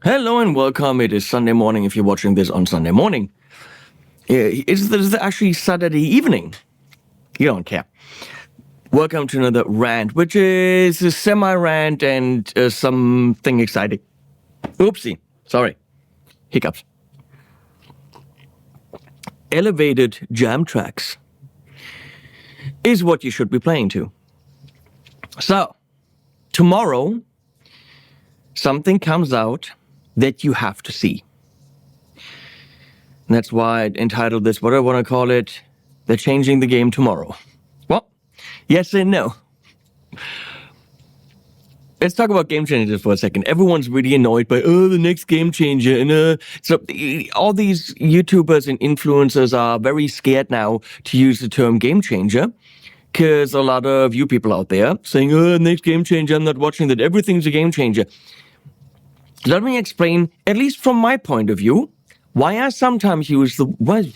Hello and welcome. It is Sunday morning if you're watching this on Sunday morning. It's actually Saturday evening. You don't care. Welcome to another rant, which is a semi-rant and something exciting. Oopsie. Sorry. Hiccups. Elevated jam tracks is what you should be playing to. So, tomorrow, something comes out that you have to see. And that's why I entitled this, what do I want to call it? They're changing the game tomorrow. Well, yes and no. Let's talk about game changers for a second. Everyone's really annoyed by, the next game changer. And so all these YouTubers and influencers are very scared now to use the term game changer. Because a lot of you people out there saying, next game changer, I'm not watching that. Everything's a game changer. Let me explain, at least from my point of view, why I sometimes use the word.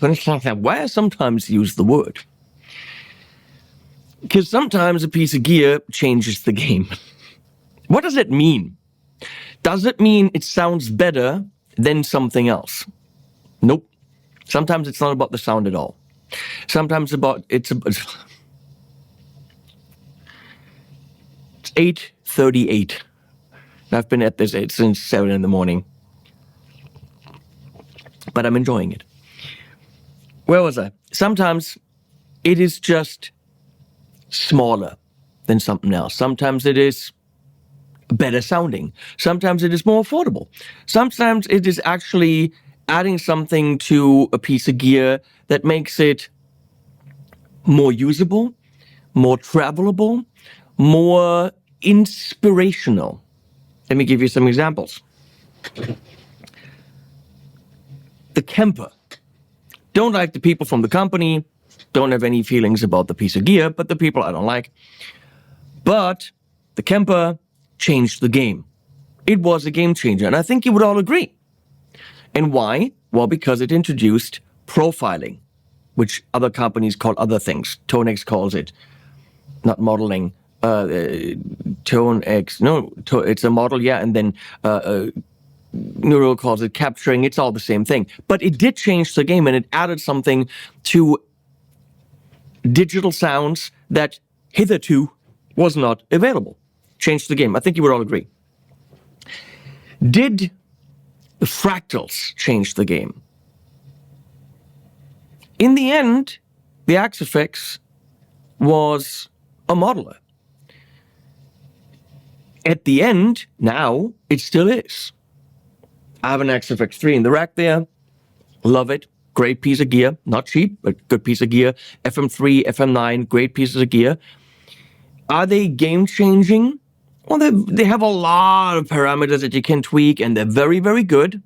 Because sometimes a piece of gear changes the game. What does it mean? Does it mean it sounds better than something else? Nope. Sometimes it's not about the sound at all. Sometimes it's 8:38. I've been at this since 7 in the morning. But I'm enjoying it. Where was I? Sometimes it is just smaller than something else. Sometimes it is better sounding. Sometimes it is more affordable. Sometimes it is actually adding something to a piece of gear that makes it more usable, more travelable, more inspirational. Let me give you some examples. The Kemper. Don't like the people from the company. Don't have any feelings about the piece of gear, but the people I don't like. But the Kemper changed the game. It was a game changer, and I think you would all agree. And why? Well, because it introduced profiling, which other companies call other things. Tonex calls it, not modeling, Tonex. No, it's a model, yeah, and then Neural calls it capturing. It's all the same thing. But it did change the game, and it added something to digital sounds that hitherto was not available. Changed the game. I think you would all agree. Did the fractals change the game? In the end, the Axifex was a modeler. At the end, now, it still is. I have an Axifex 3 in the rack there. Love it. Great piece of gear. Not cheap, but good piece of gear. FM3, FM9, great pieces of gear. Are they game-changing? Well, they have a lot of parameters that you can tweak, and they're very, very good.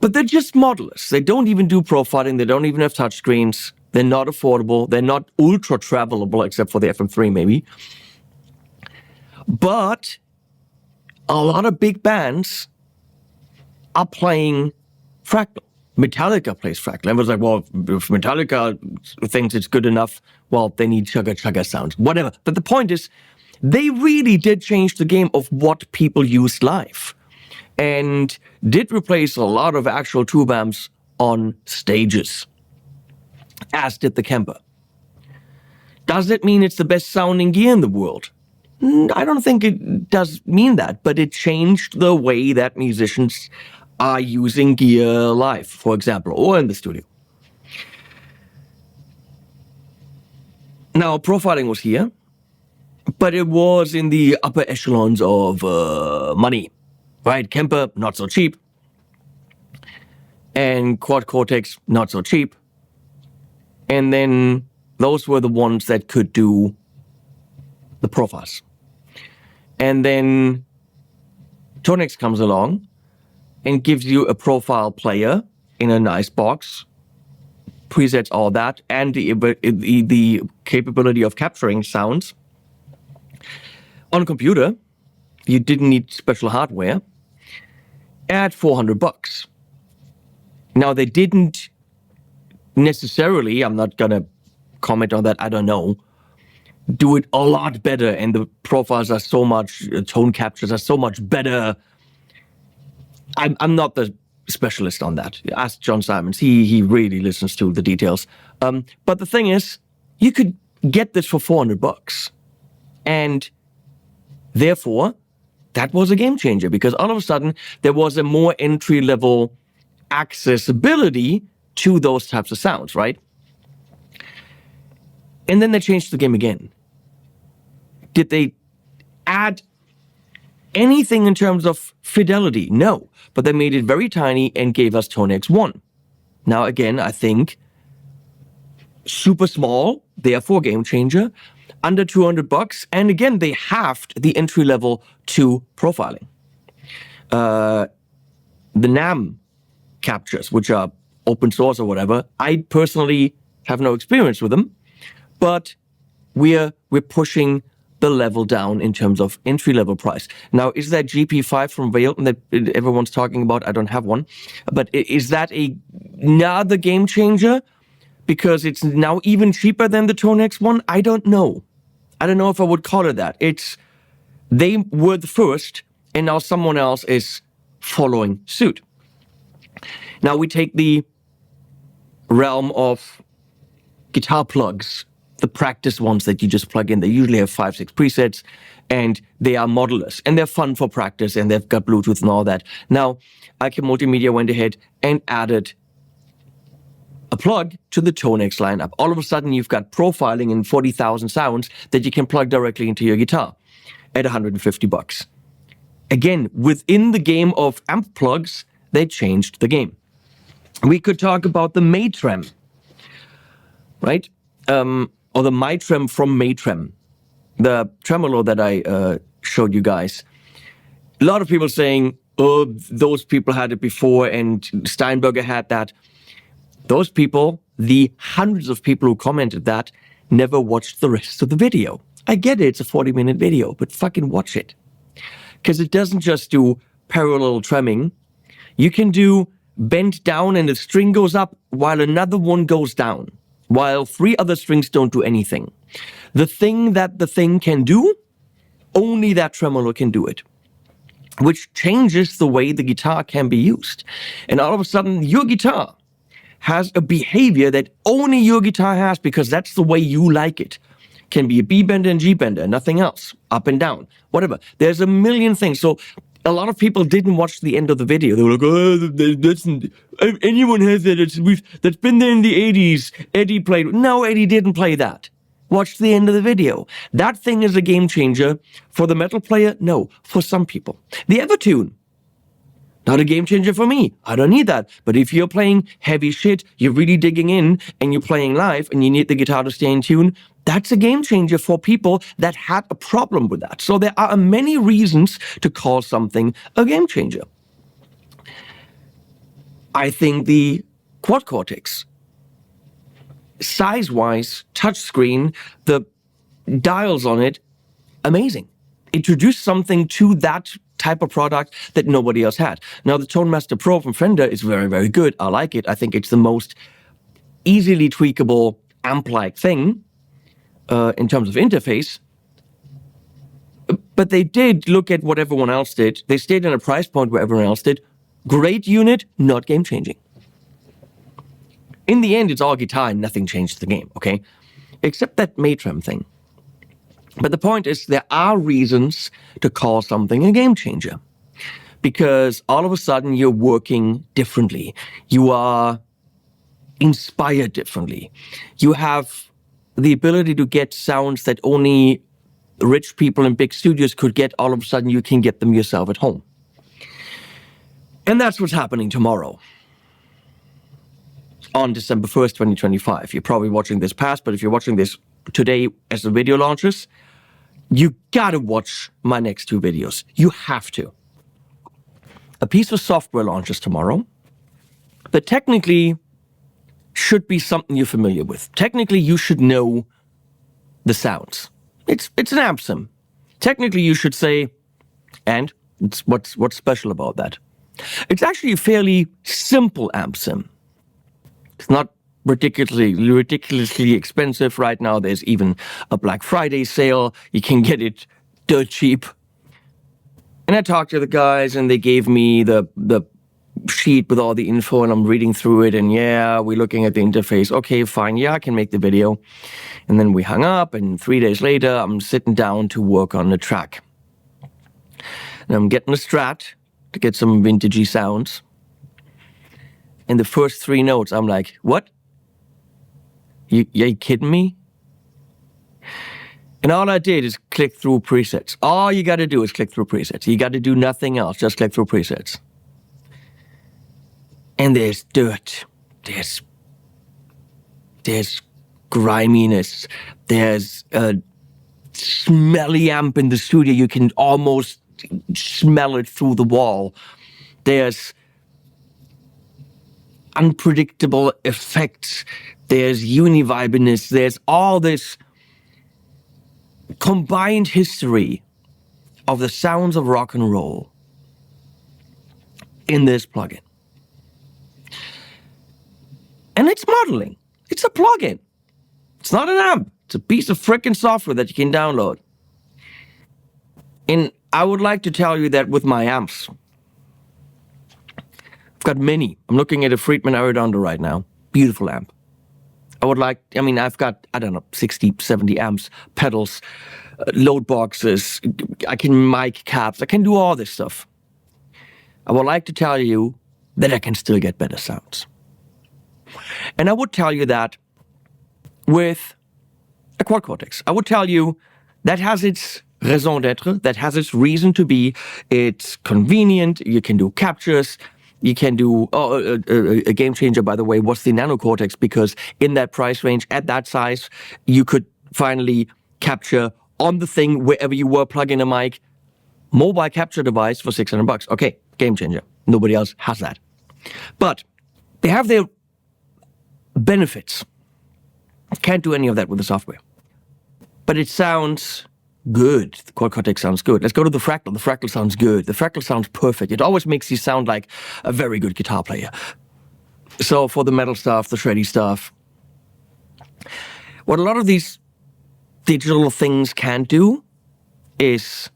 But they're just modelers. They don't even do profiling. They don't even have touchscreens. They're not affordable. They're not ultra-travelable, except for the FM3, maybe. But a lot of big bands are playing fractal. Metallica plays fractal. Everyone's like, well, if Metallica thinks it's good enough, well, they need chugga sounds, whatever. But the point is, they really did change the game of what people use live and did replace a lot of actual tube amps on stages, as did the Kemper. Does it mean it's the best sounding gear in the world? I don't think it does mean that, but it changed the way that musicians are using gear live, for example, or in the studio. Now, profiling was here, but it was in the upper echelons of money, right? Kemper, not so cheap. And Quad Cortex, not so cheap. And then those were the ones that could do the profiles. And then Tonex comes along and gives you a profile player in a nice box, presets, all that, and the capability of capturing sounds. On a computer, you didn't need special hardware, at $400. Now, they didn't necessarily, I'm not going to comment on that, I don't know, do it a lot better, and the profiles are so much, tone captures are so much better. I'm not the specialist on that. Ask John Simons. He really listens to the details. But the thing is, you could get this for $400, and therefore, that was a game changer, because all of a sudden there was a more entry-level accessibility to those types of sounds, right? And then they changed the game again. Did they add anything in terms of fidelity? No, but they made it very tiny and gave us Tone X1. Now again, I think super small, therefore game changer, under $200, and again they halved the entry level to profiling. The NAM captures, which are open source or whatever, I personally have no experience with them, but we're pushing the level down in terms of entry-level price. Now, is that GP5 from Vailton that everyone's talking about? I don't have one. But is that another game changer? Because it's now even cheaper than the Tone X1? I don't know. I don't know if I would call it that. They were the first, and now someone else is following suit. Now we take the realm of guitar plugs, the practice ones that you just plug in. They usually have 5-6 presets, and they are modulars, and they're fun for practice, and they've got Bluetooth and all that. Now, IK Multimedia went ahead and added a plug to the Tone X lineup. All of a sudden, you've got profiling in 40,000 sounds that you can plug directly into your guitar at $150. Again, within the game of amp plugs, they changed the game. We could talk about the Maytrem, right? Or the Mytrem from Maytrem, the tremolo that I showed you guys. A lot of people saying, oh, those people had it before and Steinberger had that. Those people, the hundreds of people who commented that, never watched the rest of the video. I get it, it's a 40-minute video, but fucking watch it. Because it doesn't just do parallel tremming. You can do bend down and the string goes up while another one goes down, while 3 other strings don't do anything. The thing that the thing can do, only that tremolo can do it, which changes the way the guitar can be used. And all of a sudden, your guitar has a behavior that only your guitar has because that's the way you like it. Can be a B bender and G bender, nothing else, up and down, whatever. There's a million things. So a lot of people didn't watch the end of the video. They were like, oh, that's, anyone has that. That's been there in the 80s. Eddie played. No, Eddie didn't play that. Watch the end of the video. That thing is a game changer. For the metal player, no. For some people. The Evertune, not a game changer for me. I don't need that. But if you're playing heavy shit, you're really digging in, and you're playing live, and you need the guitar to stay in tune, that's a game changer for people that had a problem with that. So there are many reasons to call something a game changer. I think the Quad Cortex, size-wise, touchscreen, the dials on it, amazing. Introduced something to that type of product that nobody else had. Now, the Tone Master Pro from Fender is very, very good. I like it. I think it's the most easily tweakable amp-like thing in terms of interface. But they did look at what everyone else did. They stayed in a price point where everyone else did. Great unit, not game-changing. In the end, it's all guitar and nothing changed the game, okay? Except that Maytrem thing. But the point is, there are reasons to call something a game changer. Because all of a sudden, you're working differently. You are inspired differently. You have the ability to get sounds that only rich people in big studios could get. All of a sudden, you can get them yourself at home. And that's what's happening tomorrow, on December 1st, 2025. You're probably watching this past, but if you're watching this today as the video launches, you gotta watch my next 2 videos. You have to. A piece of software launches tomorrow that technically should be something you're familiar with. Technically, you should know the sounds. It's an amp sim. Technically, you should say, and what's special about that? It's actually a fairly simple amp sim. It's not ridiculously expensive right now. There's even a Black Friday sale. You can get it dirt cheap. And I talked to the guys, and they gave me the sheet with all the info, and I'm reading through it, and yeah, we're looking at the interface. Okay, fine, yeah, I can make the video. And then we hung up, and 3 days later, I'm sitting down to work on the track. And I'm getting a Strat to get some vintagey sounds. And the first 3 notes, I'm like, what? You kidding me? And all I did is click through presets. All you got to do is click through presets. You got to do nothing else, just click through presets. And there's dirt. There's griminess. There's a smelly amp in the studio. You can almost smell it through the wall. There's unpredictable effects. There's univibiness. There's all this combined history of the sounds of rock and roll in this plugin. And it's modeling. It's a plugin. It's not an amp. It's a piece of frickin' software that you can download. And I would like to tell you that with my amps, I've got many. I'm looking at a Friedman Aerodondo right now. Beautiful amp. I've got, 60, 70 amps, pedals, load boxes. I can mic caps. I can do all this stuff. I would like to tell you that I can still get better sounds. And I would tell you that with a quad cortex. I would tell you that has its raison d'etre, that has its reason to be. It's convenient. You can do captures. You can do a game changer, by the way, was the Nano Cortex, because in that price range, at that size, you could finally capture on the thing wherever you were, plug in a mic, mobile capture device for $600. Okay, game changer. Nobody else has that. But they have their benefits. Can't do any of that with the software. But it sounds good. The quad cortex sounds good. Let's go to the Fractal. The Fractal sounds good. The Fractal sounds perfect. It always makes you sound like a very good guitar player. So for the metal stuff, the shreddy stuff, what a lot of these digital things can do is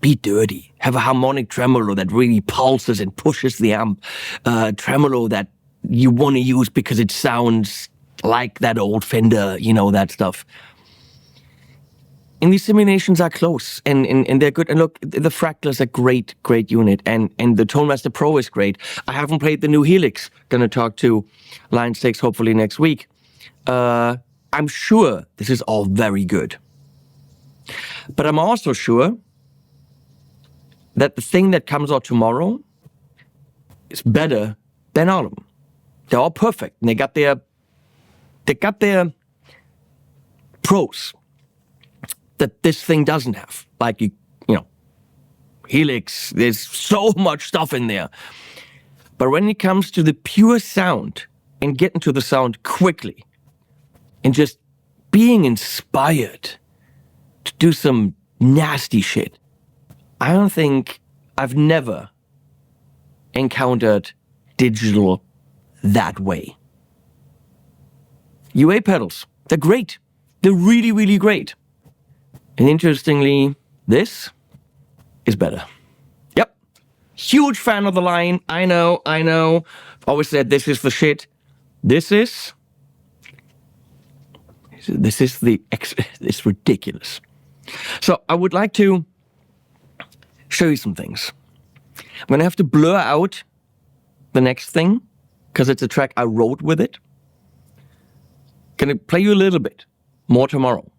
be dirty. Have a harmonic tremolo that really pulses and pushes the amp. Tremolo that you want to use because it sounds like that old Fender, that stuff. And these simulations are close, and they're good. And look, the Fractal is a great unit, and the ToneMaster Pro is great. I haven't played the new Helix. Gonna talk to Line 6 hopefully next week. I'm sure this is all very good. But I'm also sure that the thing that comes out tomorrow is better than all of them. They're all perfect, and they got their pros that this thing doesn't have. Like, Helix, there's so much stuff in there. But when it comes to the pure sound and getting to the sound quickly and just being inspired to do some nasty shit, I don't think I've never encountered digital that way. UA pedals, they're great. They're really, really great. And interestingly, this is better. Yep. Huge fan of the line. I know. I've always said this is the shit. It's ridiculous. So I would like to show you some things. I'm going to have to blur out the next thing because it's a track I wrote with it. Gonna play you a little bit more tomorrow.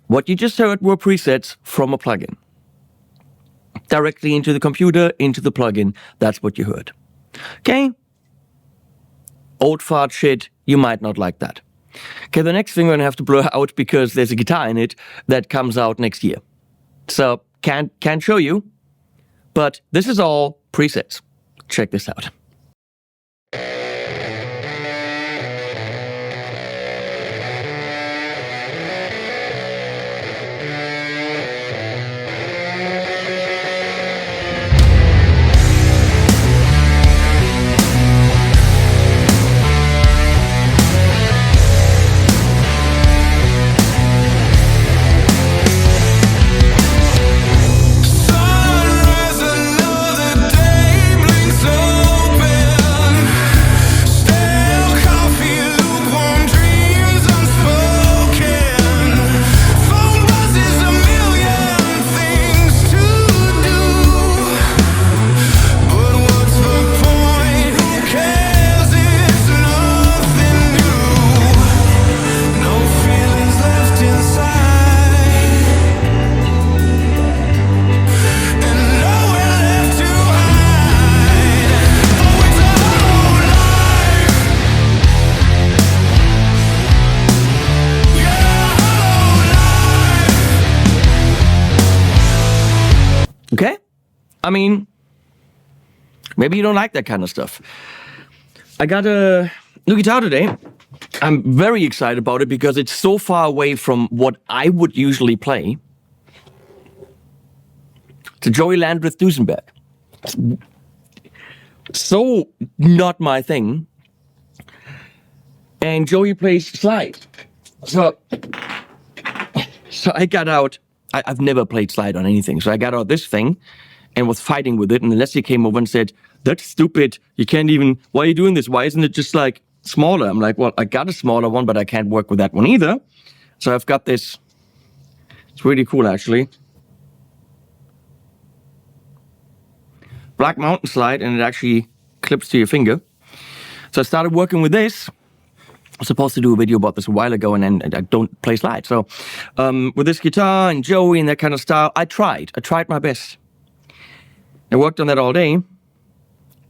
What you just heard were presets from a plugin. Directly into the computer, into the plugin. That's what you heard. Okay? Old fart shit, you might not like that. Okay, the next thing we're gonna have to blur out because there's a guitar in it that comes out next year. So, can't show you, but this is all presets. Check this out. Okay? I mean, maybe you don't like that kind of stuff. I got a new guitar today. I'm very excited about it because it's so far away from what I would usually play. It's a Joey Landreth Duesenberg. So not my thing. And Joey plays slide. So I got out. I've never played slide on anything. So I got out this thing and was fighting with it. And Leslie came over and said, "That's stupid. You can't even, why are you doing this? Why isn't it just like smaller?" I'm like, well, I got a smaller one, but I can't work with that one either. So I've got this. It's really cool, actually. Black mountain slide, and it actually clips to your finger. So I started working with this. I was supposed to do a video about this a while ago, and I don't play slide. So with this guitar and Joey and that kind of style, I tried my best. I worked on that all day,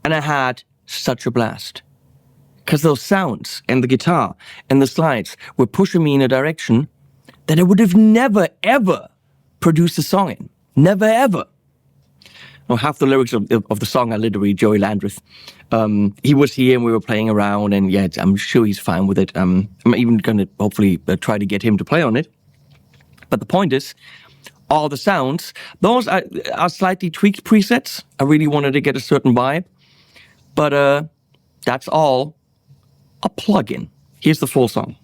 and I had such a blast. Because those sounds and the guitar and the slides were pushing me in a direction that I would have never, ever produced a song in. Never, ever. Well, half the lyrics of the song are literally Joey Landreth. He was here and we were playing around, and yeah, I'm sure he's fine with it. I'm even going to hopefully try to get him to play on it. But the point is, all the sounds, those are slightly tweaked presets. I really wanted to get a certain vibe. But that's all a plugin. Here's the full song.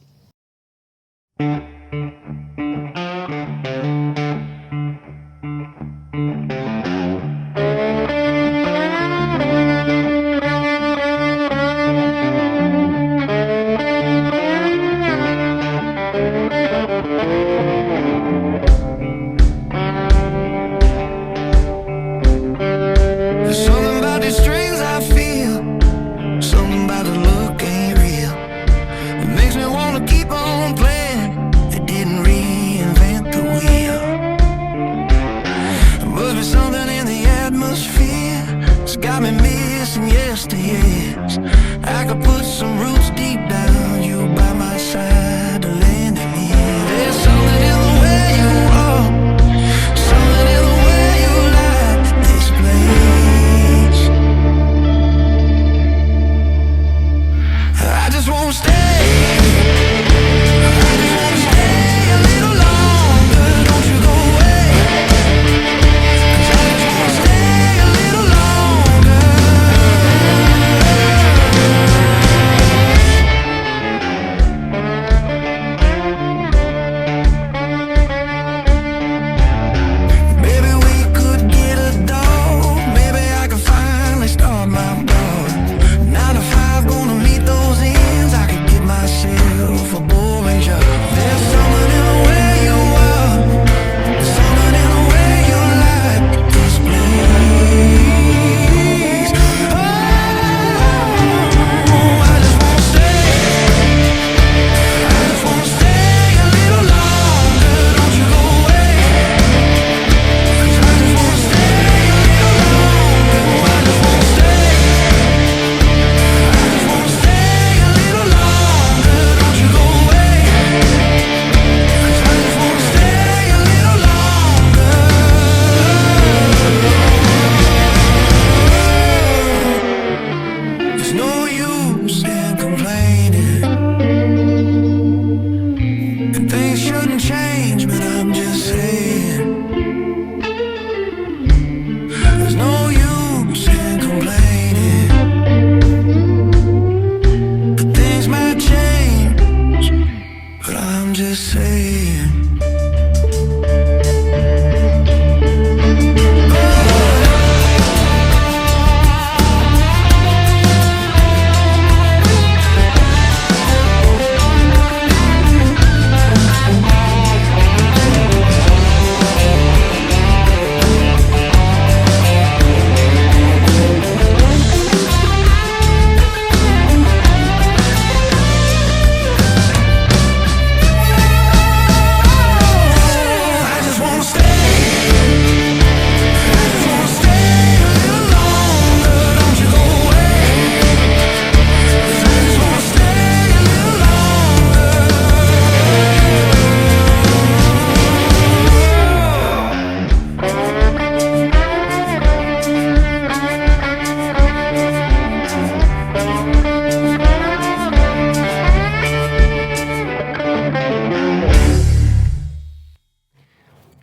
I'm just saying.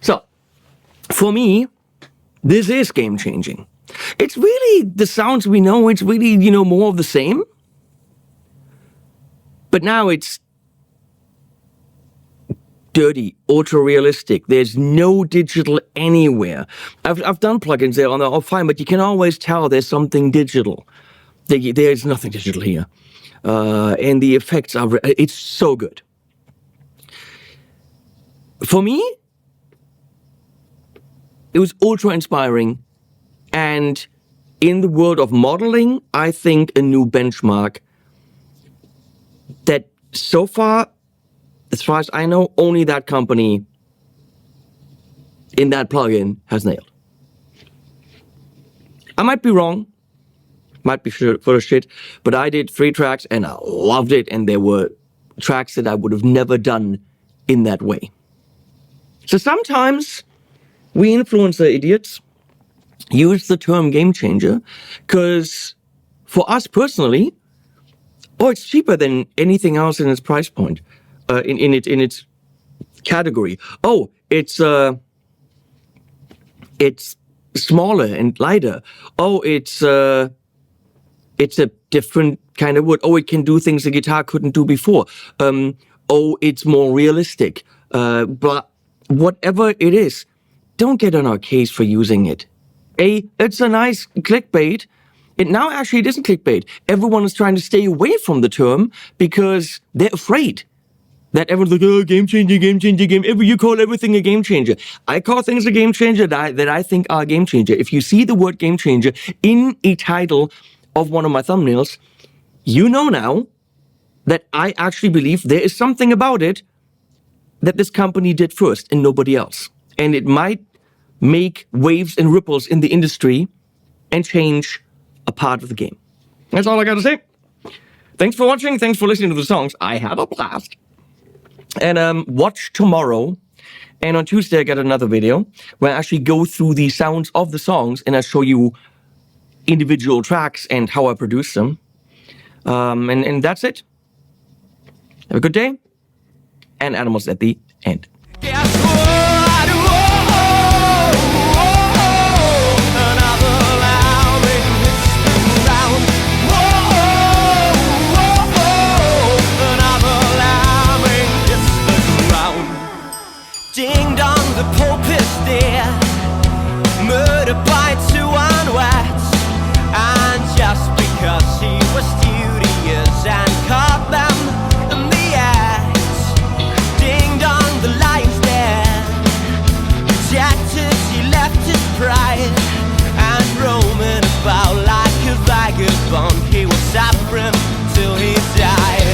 So, for me, this is game changing. It's really the sounds we know, it's really, more of the same. But now it's dirty, ultra realistic. There's no digital anywhere. I've done plugins there on the fine, but you can always tell there's something digital. There's nothing digital here. And the effects are, it's so good. For me, it was ultra inspiring, and in the world of modeling, I think a new benchmark that so far, as far as I know, only that company in that plugin has nailed. I might be wrong, might be full of shit, but I did 3 tracks and I loved it, and there were tracks that I would have never done in that way. So sometimes we influencer idiots use the term game changer because for us personally, it's cheaper than anything else in its price point, in its category. It's smaller and lighter. It's a different kind of wood. It can do things the guitar couldn't do before. It's more realistic. But whatever it is, don't get on our case for using it. It's a nice clickbait. It now actually isn't clickbait. Everyone is trying to stay away from the term because they're afraid that everyone's like, game changer, game changer, you call everything a game changer. I call things a game changer that I think are a game changer. If you see the word game changer in a title of one of my thumbnails, you know now that I actually believe there is something about it that this company did first and nobody else. And it might make waves and ripples in the industry and change a part of the game. That's all I got to say. Thanks for watching. Thanks for listening to the songs. I had a blast. And watch tomorrow. And on Tuesday, I got another video where I actually go through the sounds of the songs and I show you individual tracks and how I produce them. And that's it. Have a good day. And animals at the end. Ding dong, the Pope is there, murdered by 2 unweds, and just because he was studious and caught them in the act. Ding dong, the lion's dead, rejected, he left his pride, and roaming about like a vagabond, he was suffering till he died.